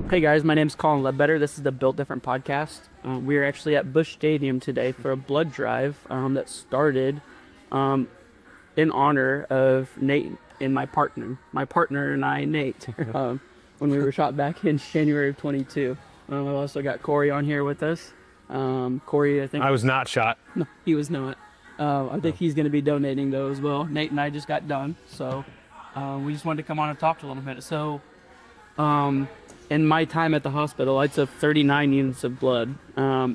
Hey guys, my name's Colin Ledbetter. This is the Built Different podcast. We are actually at Busch Stadium today for a blood drive that started in honor of Nate and my partner and I, Nate, when we were shot back in January of 22. I've also got Corey on here with us. Corey, I think I was not shot. No, he was not. I think he's going to be donating though as well. Nate and I just got done, so we just wanted to come on and talk a little bit. So, in my time at the hospital, I took 39 units of blood.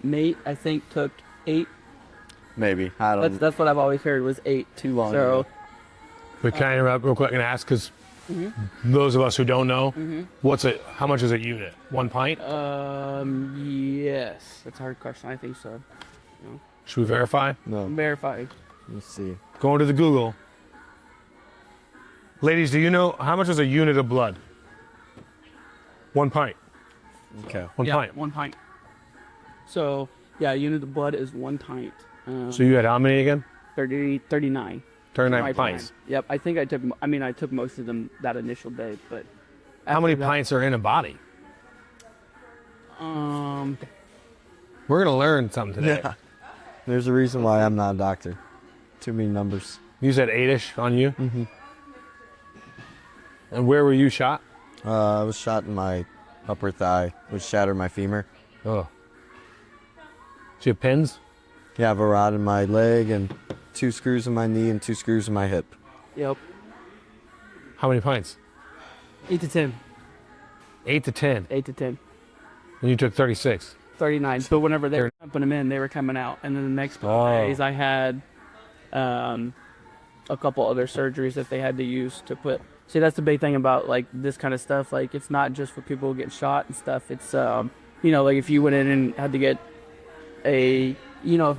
Nate, I think, took 8. Maybe. I don't know. That's what I've always heard was 8. Too long. So, But can I interrupt real quick and ask, because those of us who don't know, how much is a unit? 1 pint? yes. That's a hard question. I think so. Should we verify? No. Verify. Let's see. Going to the Google. Ladies, do you know how much is a unit of blood? 1 pint. Okay. One pint. 1 pint. So, yeah, a unit of blood is 1 pint. So you had how many again? 39. 39 My pints. time. Yep, I think I took most of them that initial day, but How many after that- pints are in a body? Um, We're going to learn something today. Yeah. There's a reason why I'm not a doctor. Too many numbers. You said 8-ish on you? Mm-hmm. And where were you shot? I was shot in my upper thigh, which shattered my femur. Oh. So you have pins? Yeah, I have a rod in my leg and 2 screws in my knee and 2 screws in my hip. yep, How many pints? 8 to 10. 8 to 10. 8 to 10. And you took 36. 39. But whenever they were pumping them in, they were coming out. And then the next couple days, I had a couple other surgeries that they had to use to put. See, that's the big thing about like this kind of stuff. Like, it's not just for people who get shot and stuff. It's like if you went in and had to get if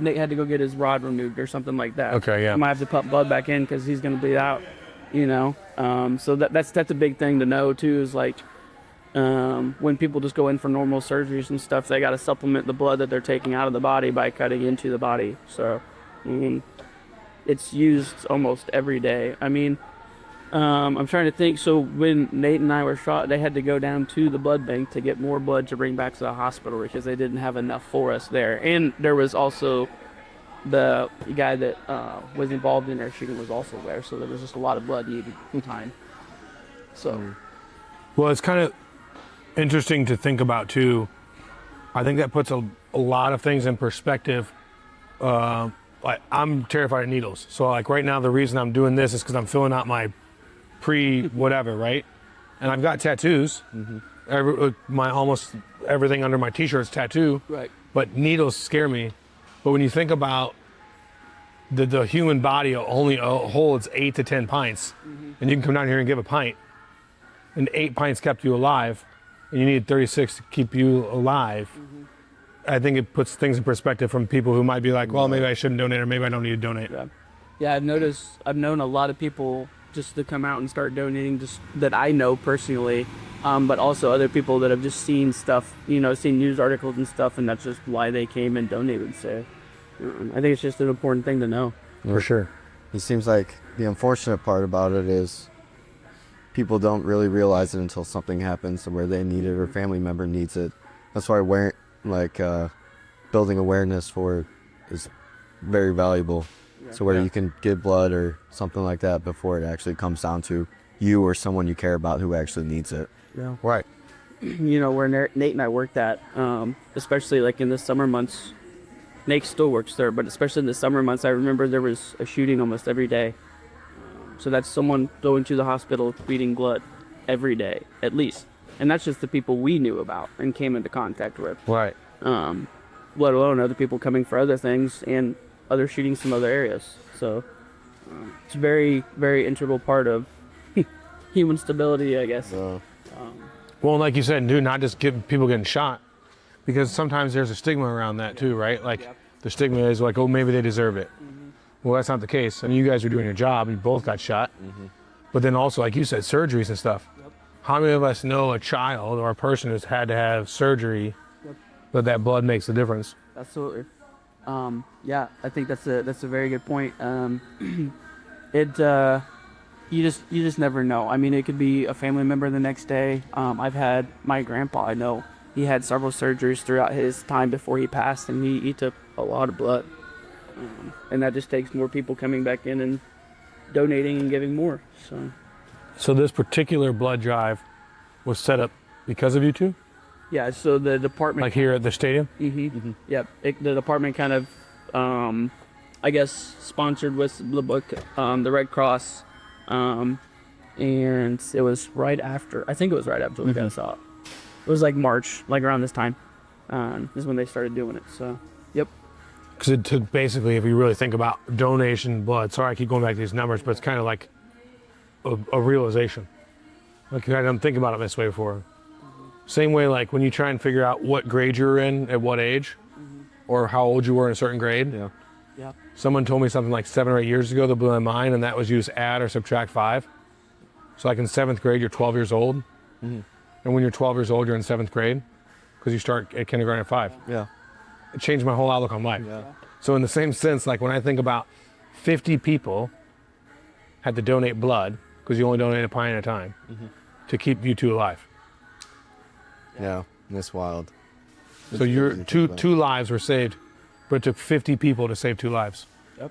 Nate had to go get his rod removed or something like that. Okay, yeah. I might have to pump blood back in because he's going to bleed out. So that's a big thing to know too. Is like when people just go in for normal surgeries and stuff, they got to supplement the blood that they're taking out of the body by cutting into the body. So it's used almost every day. I mean, I'm trying to think. So when Nate and I were shot, they had to go down to the blood bank to get more blood to bring back to the hospital because they didn't have enough for us there. And there was also the guy that was involved in their shooting was also there. So there was just a lot of blood needed time. So. Well, it's kind of interesting to think about too. I think that puts a lot of things in perspective. Like I'm terrified of needles. So like right now, the reason I'm doing this is because I'm filling out my pre-whatever, right? And I've got tattoos. Almost everything under my t-shirt is tattoo. Right. But needles scare me. But when you think about the human body only holds 8 to 10 pints, and you can come down here and give a pint, and 8 pints kept you alive, and you need 36 to keep you alive. I think it puts things in perspective from people who might be like, well, maybe I shouldn't donate, or maybe I don't need to donate. Yeah, I've known a lot of people just to come out and start donating, just that I know personally, but also other people that have just seen stuff, seen news articles and stuff, and that's just why they came and donated. So I think it's just an important thing to know. For sure. It seems like the unfortunate part about it is people don't really realize it until something happens where they need it or a family member needs it. That's why building awareness for it is very valuable. So where you can give blood or something like that before it actually comes down to you or someone you care about who actually needs it. Yeah. Right. Where Nate and I worked at, especially like in the summer months. Nate still works there, but especially in the summer months, I remember there was a shooting almost every day. So that's someone going to the hospital feeding blood every day, at least. And that's just the people we knew about and came into contact with. Right. Let alone other people coming for other things and other shootings from other areas. So it's a very, very integral part of human stability, I guess. Well, like you said, dude, not just people getting shot, because sometimes there's a stigma around that too, right? Like the stigma is like, oh, maybe they deserve it. Well, that's not the case. I mean, you guys were doing your job, you both got shot. But then also, like you said, surgeries and stuff. How many of us know a child or a person who's had to have surgery, but that blood makes a difference? Absolutely. Yeah, I think that's a very good point. you just never know. I mean, it could be a family member the next day. I've had my grandpa. I know he had several surgeries throughout his time before he passed, and he took a lot of blood, and that just takes more people coming back in and donating and giving more. So this particular blood drive was set up because of you two? Yeah. So the department, Like here at the stadium? Yep. The department kind of, I guess, sponsored with the Red Cross, and it was right after. I think it was right after we got us out. It was like March, like around this time, is when they started doing it. So, yep. Because it took basically, if you really think about donation blood, sorry I keep going back to these numbers, but it's kind of like a realization. Like I didn't think about it this way before. Same way like when you try and figure out what grade you're in at what age, or how old you were in a certain grade. Yeah. Yeah. Someone told me something like 7 or 8 years ago that blew my mind, and that was you just add or subtract 5. So like in 7th grade, you're 12 years old. And when you're 12 years old, you're in 7th grade because you start at kindergarten at 5. Yeah. It changed my whole outlook on life. Yeah. So in the same sense, like when I think about 50 people had to donate blood, because you only donate a pint at a time, to keep you two alive. Yeah. That's wild. So your two lives were saved, but it took 50 people to save 2 lives. Yep.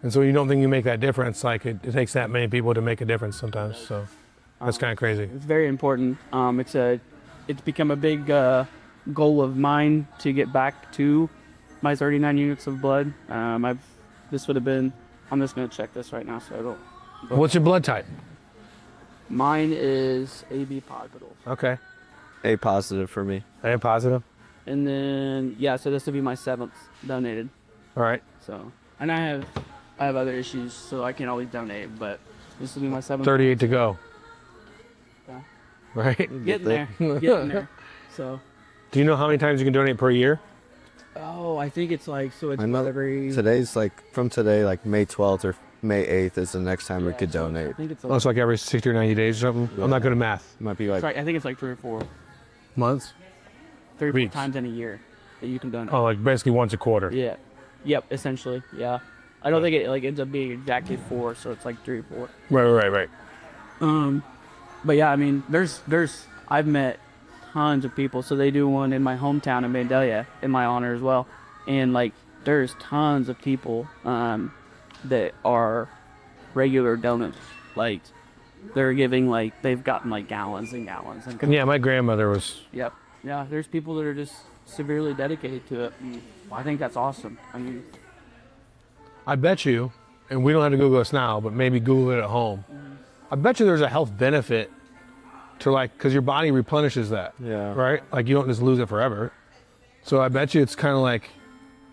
And so you don't think you make that difference, like it takes that many people to make a difference sometimes. So that's kind of crazy. It's very important. It's become a big goal of mine to get back to my 39 units of blood. This would have been. I'm just gonna check this right now, so I don't. What's your blood type? Mine is AB positive, Okay. A positive for me. A positive. and then so this would be my 7th donated. All right. So, and I have other issues, so I can't always donate, but this will be my 7th. 38 to go. Yeah. Right? Getting there. Getting there. So. Do you know how many times you can donate per year? Oh, I think it's like so. It's I know every. today's like from today, like May 12th or May 8th is the next time we Yeah, could so donate. I think it's Oh, it's like every 60 or 90 days or something? I'm not good at math. Might be like sorry, I think it's like 3 or 4. Months? 3 or 4 Weeks. times in a year that you can donate. Oh, like basically once a quarter. Yeah. Yep. Essentially. Yeah. I don't think it like ends up being exactly 4, so it's like 3 or 4. Right. But yeah, I mean, I've met tons of people. So they do one in my hometown in Vandalia in my honor as well, and like there's tons of people that are regular donors. Like they're giving like they've gotten like gallons and gallons and. Yeah, my grandmother was. Yep. Yeah, there's people that are just severely dedicated to it. And I think that's awesome. I mean, I bet you, and we don't have to Google this now, but maybe Google it at home. I bet you there's a health benefit to like, because your body replenishes that. Yeah. Right? Like you don't just lose it forever. So I bet you it's kind of like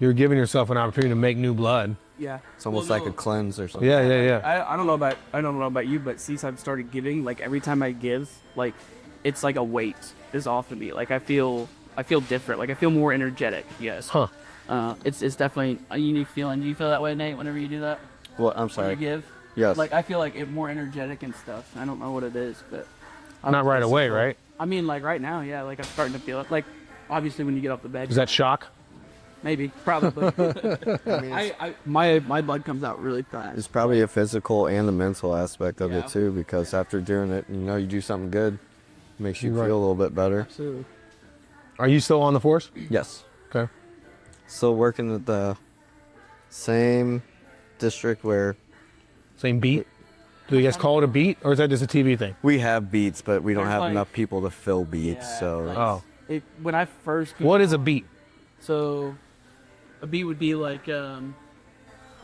you're giving yourself an opportunity to make new blood. yeah. it's almost like a cleanse or something. Yeah. I don't know about you, but since I've started giving, like every time I give, like it's like a weight is off of me. Like I feel different. Like I feel more energetic. Yes. Huh. It's definitely a unique feeling. Do you feel that way, Nate? Whenever you do that, Well, I'm when sorry. you give, Yes. like I feel like it more energetic and stuff. I don't know what it is, but Not right away, right? I mean, like right now, yeah. Like I'm starting to feel it. Like obviously when you get off the bed, Is that shock? maybe, probably. I mean, my blood comes out really fast. it's probably a physical and a mental aspect of Yeah. it too, because after doing it, you do something good, makes you Right. feel a little bit better. Absolutely. Are you still on the force? Yes. Okay. Still working at the same district where Same beat? Do you guys call it a beat, or is that just a TV thing? we have beats, but we don't There's have like- enough people to fill beats. Yeah, So like- Oh. When I first What is a beat? So, a beat would be like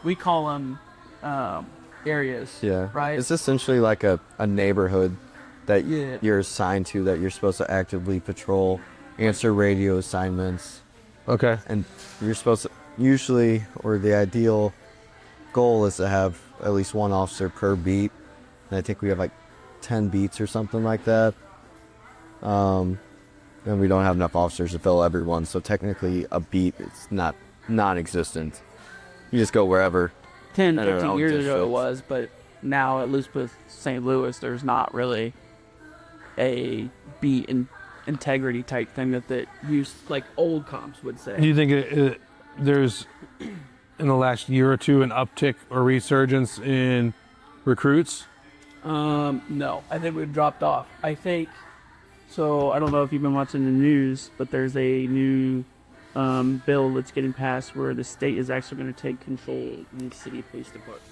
we call them areas. yeah, Right. It's essentially like a neighborhood that Yeah. you're assigned to, that you're supposed to actively patrol, answer radio assignments, Okay. and you're supposed to usually, or the ideal goal is to have at least one officer per beat. And I think we have like 10 beats or something like that. And we don't have enough officers to fill everyone, so technically a beat is not non-existent. You just go wherever. 10, I don't 15 know, years ago it districts. was, but now at least with St. Louis, there's not really a beat and integrity type thing that used like old cops would Do say. you think there's, in the last year or two, an uptick or resurgence in recruits? No, I think we've dropped off. I think so. I don't know if you've been watching the news, but there's a new bill that's getting passed where the state is actually going to take control of the city police department.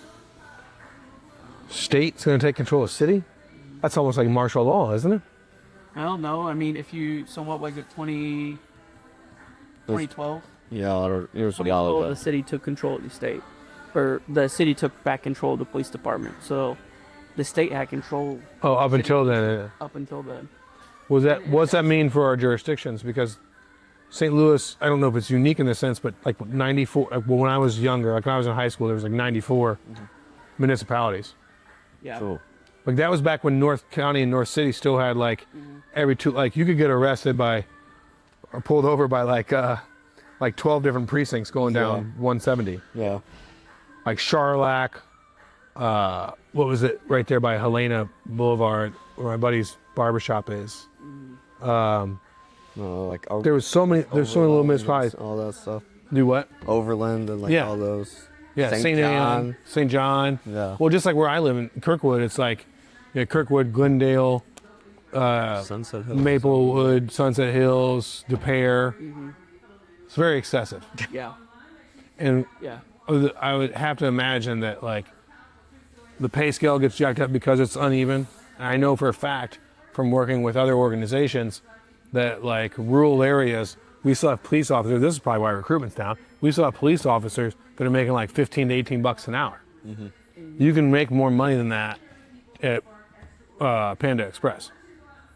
State's going to take control of city? That's almost like martial law, isn't it? I don't know. I mean, if you somewhat like 2012, Yeah, it was a 2012, while the ago. city took control of the state, or the city took back control of the police department. So the state had control Oh, up until then. up until then. What's that mean for our jurisdictions? Because St. Louis, I don't know if it's unique in this sense, but like 94, when I was younger, like when I was in high school, there was like 94 municipalities. Yeah. Cool. Like that was back when North County and North City still had like every two, like you could get arrested by or pulled over by like 12 different precincts going down 170. Yeah. Like Charlac, what was it right there by Helena Boulevard where my buddy's barbershop is. No, like There's so many little municipalities. all that stuff. Do what? Overland and like Yeah. all those. Yeah, St. John. St. John. Yeah. Well, just like where I live in Kirkwood, it's like Kirkwood, Glendale, Sunset Hills. Maplewood, Sunset Hills, Des Peres. It's very excessive. Yeah. And Yeah. I would have to imagine that like the pay scale gets jacked up because it's uneven. And I know for a fact from working with other organizations that like rural areas, we still have police officers. This is probably why recruitment's down. We still have police officers that are making like 15 to 18 bucks an hour. You can make more money than that at Panda Express.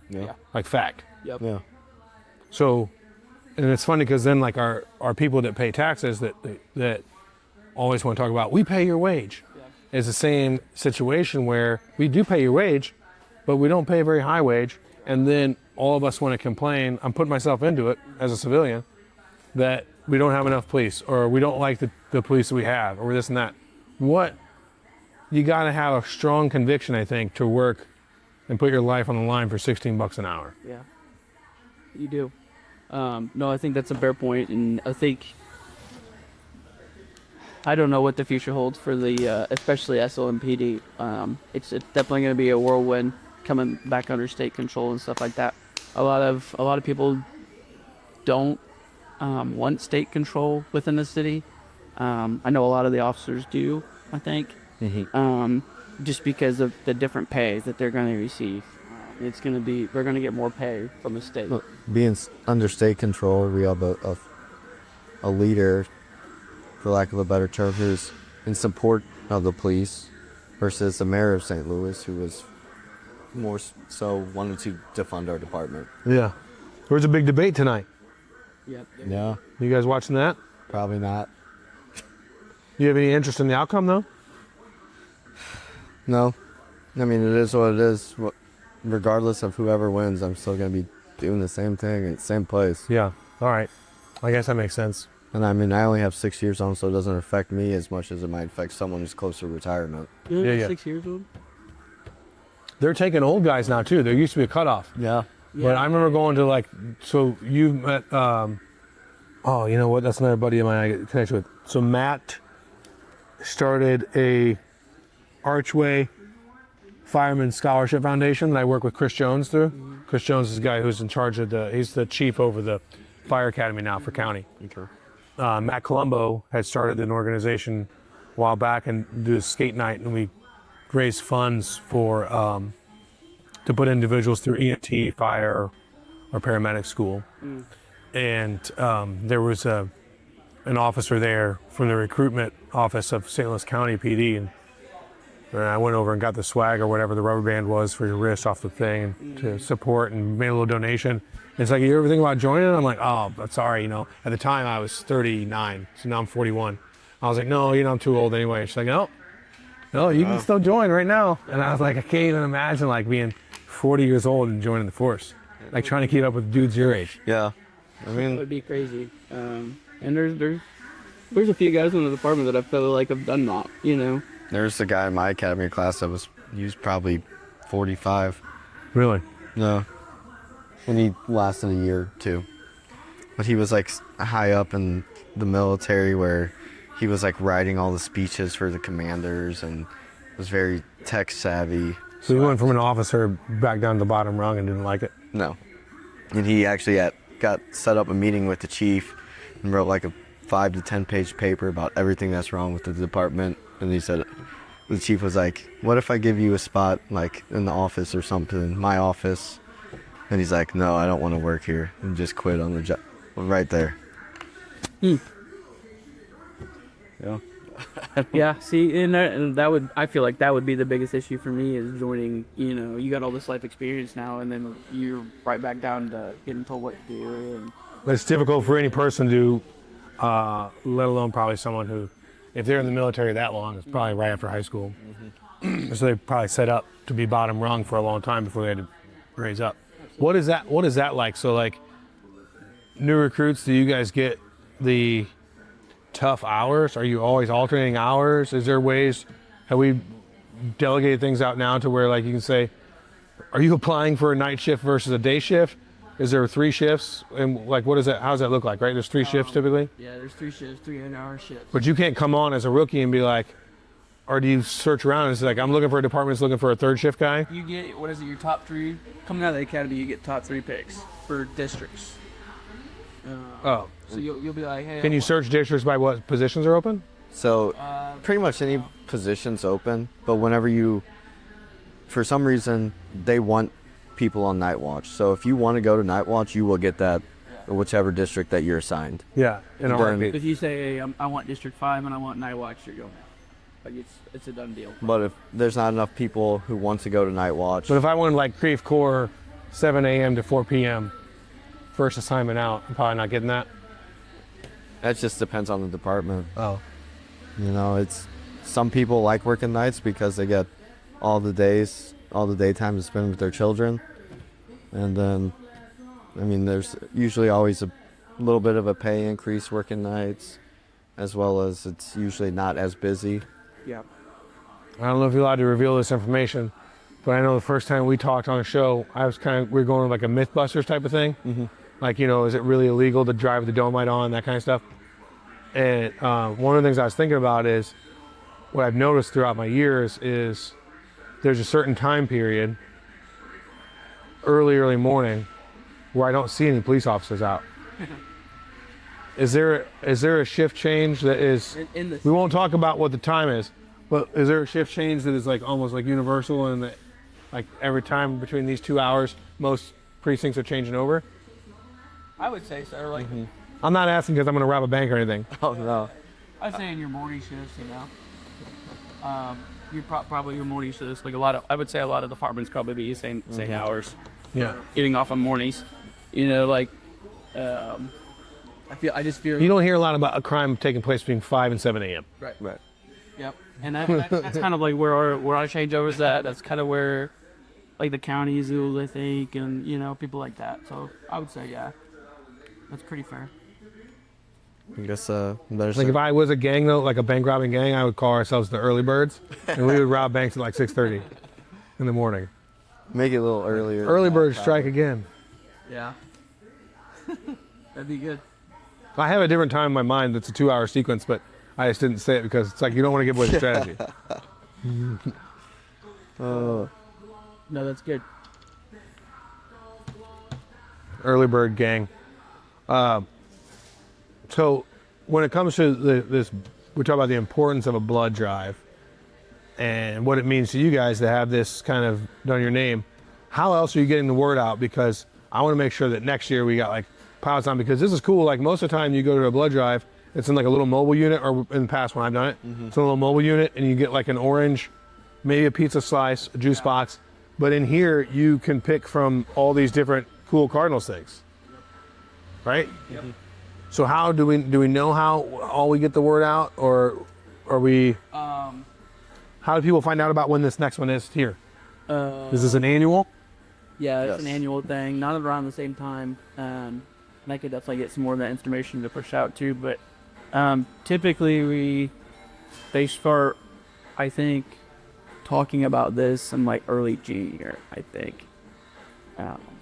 Yeah. Like fact. Yep. Yeah. So, and it's funny because then like our people that pay taxes that always want to talk about, we pay your wage. It's the same situation where we do pay your wage, but we don't pay a very high wage. And then all of us want to complain, I'm putting myself into it as a civilian, that we don't have enough police or we don't like the police that we have or this and that. You got to have a strong conviction, I think, to work and put your life on the line for 16 bucks an hour. Yeah. You do. No, I think that's a fair point, and I think I don't know what the future holds for the especially SLMPD. It's definitely going to be a whirlwind coming back under state control and stuff like that. A lot of people don't want state control within the city. I know a lot of the officers do, I think, just because of the different pay that they're going to receive. They're going to get more pay from the state. Look, being under state control, we have a leader, for lack of a better term, who's in support of the police versus the mayor of St. Louis, who was more so wanted to defund our department. Yeah. There's a big debate tonight. Yep. Yeah, You guys watching that? probably not. You have any interest in the outcome though? No. I mean, it is what it is. Regardless of whoever wins, I'm still going to be doing the same thing at the same place. Yeah. All right. I guess that makes sense. And I mean, I only have 6 years on, so it doesn't affect me as much as it might affect someone who's close to retirement. Yeah. 6 years old. They're taking old guys now too. There used to be a cutoff. Yeah. But I remember going to so you met, oh, you know what? That's another buddy of mine I get connected with. So Matt started a Archway Fireman Scholarship Foundation that I work with Chris Jones through. Chris Jones is the guy who's in charge of he's the chief over the fire academy now for county. Okay. Matt Colombo had started an organization a while back and do a skate night, and we raised funds for to put individuals through EMT, fire, or paramedic school. And there was an officer there from the recruitment office of St. Louis County PD, and I went over and got the swag or whatever the rubber band was for your wrist off the thing to support and made a little donation. It's like, you ever think about joining? I'm like, oh, but sorry, At the time I was 39, so now I'm 41. I was like, no, I'm too old anyway. She's like, no, you can still join right now. And I was like, I can't even imagine like being 40 years old and joining the force, like trying to keep up with dudes your age. Yeah. I That mean, would be crazy. And there's a few guys in the department that I feel like have done that. there's a guy in my academy class that he was probably 45. Really? No. And he lasted a year or two. But he was like high up in the military where he was like writing all the speeches for the commanders and was very tech savvy. So you went from an officer back down to the bottom rung and didn't like it? No. And he actually got set up a meeting with the chief and wrote like a 5 to 10 page paper about everything that's wrong with the department. And he said, the chief was like, what if I give you a spot like in the office or something, my office? And he's like, no, I don't want to work here, and just quit on the job right there. Yeah. Yeah, see, and that would, I feel like that would be the biggest issue for me is joining, you got all this life experience now, and then you're right back down to getting told what to do. And But it's difficult for any person to, let alone probably someone who, if they're in the military that long, it's probably right after high school. So they probably set up to be bottom rung for a long time before they had to raise up. What is that like? So like, new recruits, do you guys get the tough hours? Are you always alternating hours? Is there ways, have we delegated things out now to where like you can say, are you applying for a night shift versus a day shift? Is there 3 shifts? And like, what is that? How does that look like, right? There's 3 shifts typically? yeah, there's 3 shifts, 3-hour shifts. But you can't come on as a rookie and be like, or do you search around and it's like, I'm looking for a department that's looking for a 3rd shift guy? You get, what is it, your top 3? Coming out of the academy, you get top 3 picks for districts. Oh. So you'll be like, hey. Can you search districts by what positions are open? So pretty much any position's open, but whenever for some reason, they want people on night watch. So if you want to go to night watch, you will get that, whichever district that you're assigned. Yeah, in a Then- heartbeat. If you say, hey, I want District 5 and I want night watch, you're going. Like it's a done deal. But if there's not enough people who want to go to night watch, But if I wanted like Creve Corps, 7 a.m. to 4 p.m., first assignment out, I'm probably not getting that. that just depends on the department. Oh. It's some people like working nights because they get all the daytime to spend with their children. And then, there's usually always a little bit of a pay increase working nights, as well as it's usually not as busy. Yeah. I don't know if you're allowed to reveal this information, but I know the first time we talked on a show, we were going like a Mythbusters type of thing. Mm-hmm. Like, is it really illegal to drive the Domite on, that kind of stuff? And one of the things I was thinking about is, what I've noticed throughout my years is there's a certain time period, early morning, where I don't see any police officers out. Is there a shift change that is, In the we won't talk about what the time is, but is there a shift change that is like almost like universal and that like every time between these 2 hours, most precincts are changing over? I would say so. Like I'm not asking because I'm going to rob a bank or anything. Oh no. I'd say in your morning shifts, you're probably your morning shifts. Like I would say a lot of departments probably be same hours. Yeah. Getting off on mornings, I just feel. You don't hear a lot about a crime taking place between 5 and 7 a.m. Right. Right. Yep. And that's kind of like where our changeover is at. That's kind of where, like the counties do, I think, and people like that. So I would say that's pretty fair. I guess better Like if I was a gang though, like a bank robbing gang, I would call ourselves the early birds, and we would rob banks at like 6:30 in the morning. make it a little earlier. Early birds strike again. Yeah. That'd be good. I have a different time in my mind that's a 2-hour sequence, but I just didn't say it because it's like you don't want to give away the strategy. No, that's good. Early bird gang. So when it comes to this, we talk about the importance of a blood drive and what it means to you guys to have this kind of done your name. How else are you getting the word out? Because I want to make sure that next year we got like pilots on, because this is cool. Like most of the time you go to a blood drive, it's in like a little mobile unit, or in the past when I've done it, it's a little mobile unit and you get like an orange, maybe a pizza slice, a juice box. But in here you can pick from all these different cool Cardinals things, right? Yep. So how do we know how all we get the word out, or are we? How do people find out about when this next one is here? Is this an annual? Yeah, it's an Yes. annual thing, not around the same time. And I could definitely get some more of that information to push out too. But typically they start, I think, talking about this in like early junior, I think.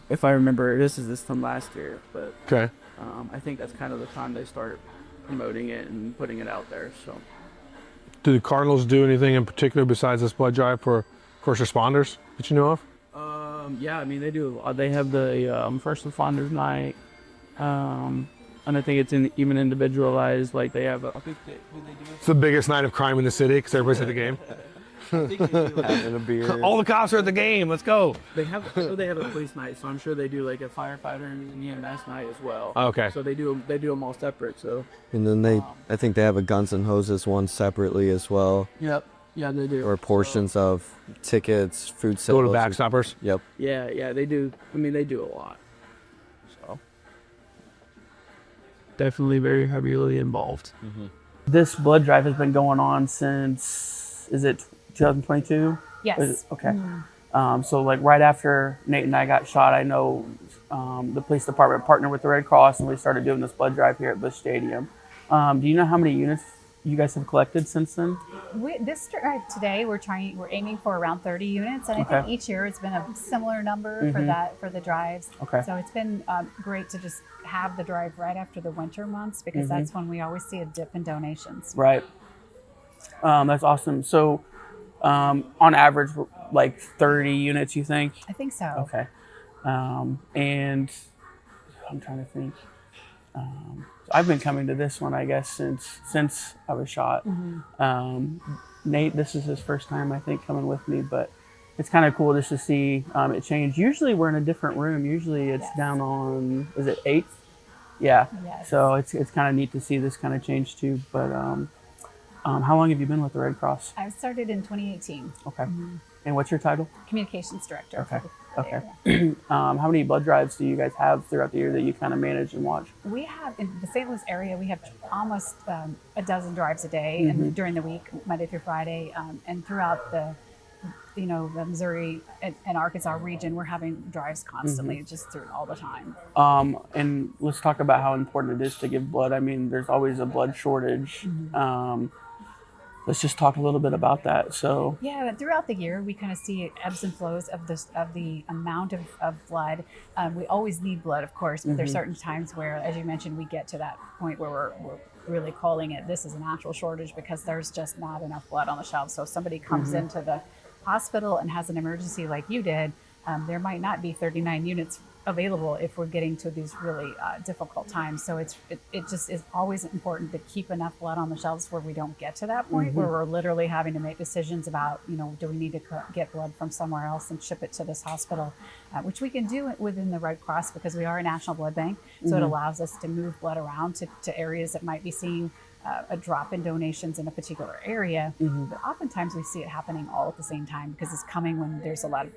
If I remember, this time last year, but Okay. I think that's kind of the time they start promoting it and putting it out there. So Do the Cardinals do anything in particular besides this blood drive for First responders that you know of? Yeah, I mean they do. They have the first responders night, and I think it's even individualized. Like they have. I think who they do. It's the biggest night of crime in the city because everybody's at the game. I think they do like, Having a beer. All the cops are at the game. Let's go. they have. I know they have a police night, so I'm sure they do like a firefighter and an EMS night as well. Okay. So they do them all separate. So. And then I think they have a guns and hoses one separately as well, Yep. Yeah, they do. or portions of tickets, food Go to sales. Backstoppers. Yep. Yeah, they do. I mean, they do a lot. So definitely very heavily involved. This blood drive has been going on since, is it 2022? Yes. Okay. So like right after Nate and I got shot, I know the police department partnered with the Red Cross and we started doing this blood drive here at Busch Stadium. Do you know how many units you guys have collected since then? This drive today, we're aiming for around 30 units, and I think each year it's been a similar number for the drives. Okay. So it's been great to just have the drive right after the winter months because that's when we always see a dip in donations. Right. That's awesome. So on average, like 30 units, you think? I think so. Okay. And I'm trying to think. I've been coming to this one, I guess, since I was shot. Nate, this is his first time, I think, coming with me, but it's kind of cool just to see it change. Usually we're in a different room. Usually it's down on, is it 8th? Yeah. Yes. So it's kind of neat to see this kind of change too. But how long have you been with the Red Cross? I started in 2018. Okay. And what's your title? Communications director. Okay. For the Okay. area. How many blood drives do you guys have throughout the year that you kind of manage and watch? We have, in the St. Louis area, we have almost a dozen drives a day and during the week, Monday through Friday, and throughout the Missouri and Arkansas region, we're having drives constantly, just through all the time. And let's talk about how important it is to give blood. I mean, there's always a blood shortage. Let's just talk a little bit about that. So Yeah, but throughout the year, we kind of see ebbs and flows of the amount of blood. We always need blood, of course, but there's certain times where, as you mentioned, we get to that point where we're really calling it, this is an actual shortage because there's just not enough blood on the shelves. So if somebody comes into the hospital and has an emergency like you did, there might not be 39 units available if we're getting to these really difficult times. So it just is always important to keep enough blood on the shelves where we don't get to that point where we're literally having to make decisions about, do we need to get blood from somewhere else and ship it to this hospital, which we can do within the Red Cross because we are a national blood bank. So it allows us to move blood around to areas that might be seeing a drop in donations in a particular area, but oftentimes we see it happening all at the same time because it's coming when there's a lot of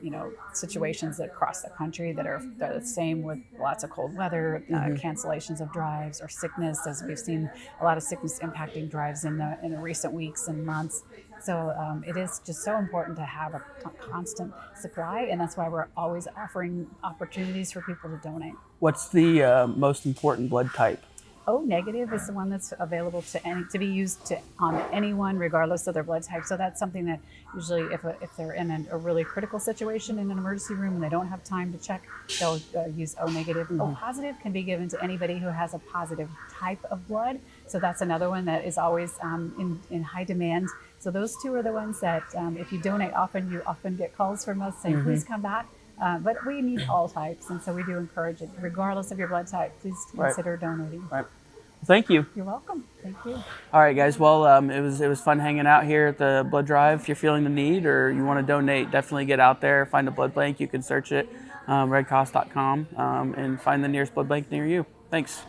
situations that across the country that are the same with lots of cold weather, cancellations of drives, or sickness, as we've seen a lot of sickness impacting drives in the recent weeks and months. So it is just so important to have a constant supply, and that's why we're always offering opportunities for people to donate. what's the most important blood type? O negative is the one that's available to be used on anyone, regardless of their blood type. So that's something that usually, if they're in a really critical situation in an emergency room and they don't have time to check, they'll use O negative. O positive can be given to anybody who has a positive type of blood. So that's another one that is always in high demand. So those two are the ones that, if you donate often, you often get calls from us saying, please come back. But we need all types, and so we do encourage it. Regardless of your blood type, please consider donating. Right. Thank you. You're welcome. Thank you. All right, guys. Well, it was fun hanging out here at the blood drive. If you're feeling the need or you want to donate, definitely get out there, find a blood bank. You can search it, redcross.com, and find the nearest blood bank near you. Thanks.